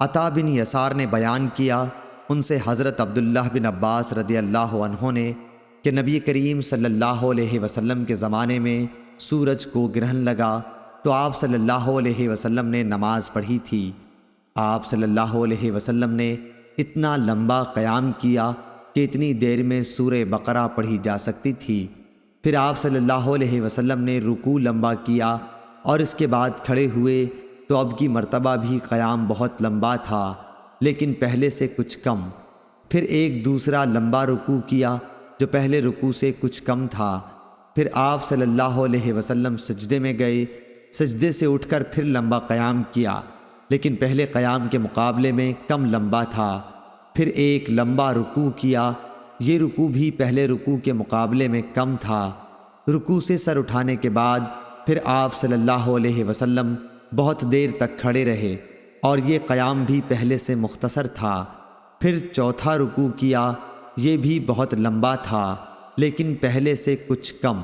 عطا بن یسار نے بیان کیا، ان سے حضرت عبداللہ بن عباس رضی اللہ عنہ نے کہ نبی کریم صلی اللہ علیہ وسلم کے زمانے میں سورج کو گرہن لگا تو آپ صلی اللہ علیہ وسلم نے نماز پڑھی تھی۔ آپ صلی اللہ علیہ وسلم نے اتنا لمبا قیام کیا کہ اتنی دیر میں سورہ بقرہ پڑھی جا سکتی تھی۔ پھر آپ صلی اللہ علیہ وسلم نے رکوع لمبا کیا اور اس کے بعد کھڑے ہوئے تو اب کی مرتبہ بھی قیام بہت لمبا تھا لیکن پہلے سے کچھ کم۔ پھر ایک دوسرا لمبا رکوع کیا جو پہلے رکوع سے کچھ کم تھا۔ پھر آپ صلی اللہ علیہ وسلم سجدے میں گئے، سجدے سے اٹھ کر پھر لمبا قیام کیا لیکن پہلے قیام کے مقابلے میں کم لمبا تھا۔ پھر ایک لمبا رکوع کیا، یہ رکوع بھی پہلے رکوع کے مقابلے میں کم تھا۔ رکوع سے سر اٹھانے کے بعد پھر آپ صلی اللہ علیہ وسلم بہت دیر تک کھڑے رہے اور یہ قیام بھی پہلے سے مختصر تھا۔ پھر چوتھا رکوع کیا، یہ بھی بہت لمبا تھا لیکن پہلے سے کچھ کم۔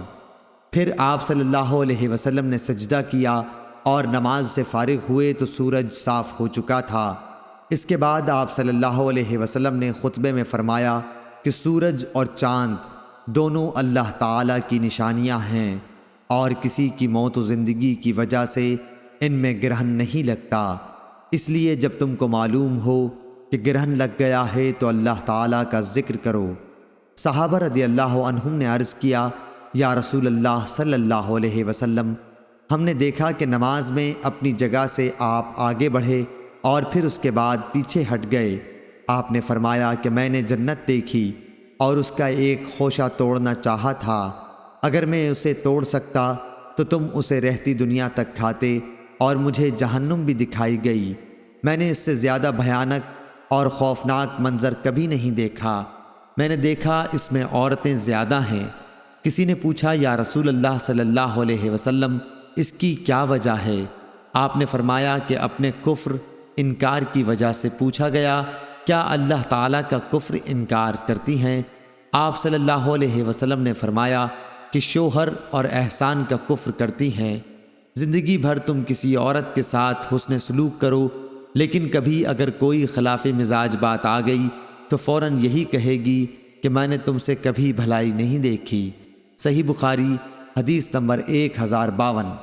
پھر آپ صلی اللہ علیہ وسلم نے سجدہ کیا اور نماز سے فارغ ہوئے تو سورج صاف ہو چکا تھا۔ اس کے بعد آپ صلی اللہ علیہ وسلم نے خطبے میں فرمایا کہ سورج اور چاند دونوں اللہ تعالیٰ کی نشانیاں ہیں اور کسی کی موت و زندگی کی وجہ سے ان میں گرہن نہیں لگتا، اس لیے جب تم کو معلوم ہو کہ گرہن لگ گیا ہے تو اللہ تعالیٰ کا ذکر کرو۔ صحابہ رضی اللہ عنہم نے عرض کیا، یا رسول اللہ صلی اللہ علیہ وسلم، ہم نے دیکھا کہ نماز میں اپنی جگہ سے آپ آگے بڑھے اور پھر اس کے بعد پیچھے ہٹ گئے۔ آپ نے فرمایا کہ میں نے جنت دیکھی اور اس کا ایک خوشہ توڑنا چاہا تھا، اگر میں اسے توڑ سکتا تو تم اسے رہتی دنیا تک کھاتے، اور مجھے جہنم بھی دکھائی گئی، میں نے اس سے زیادہ بھیانک اور خوفناک منظر کبھی نہیں دیکھا، میں نے دیکھا اس میں عورتیں زیادہ ہیں۔ کسی نے پوچھا، یا رسول اللہ صلی اللہ علیہ وسلم، اس کی کیا وجہ ہے؟ آپ نے فرمایا کہ اپنے کفر انکار کی وجہ سے۔ پوچھا گیا، کیا اللہ تعالیٰ کا کفر انکار کرتی ہیں؟ آپ صلی اللہ علیہ وسلم نے فرمایا کہ شوہر اور احسان کا کفر کرتی ہیں۔ زندگی بھر تم کسی عورت کے ساتھ حسن سلوک کرو لیکن کبھی اگر کوئی خلاف مزاج بات آ گئی تو فوراً یہی کہے گی کہ میں نے تم سے کبھی بھلائی نہیں دیکھی۔ صحیح بخاری، حدیث نمبر 1052۔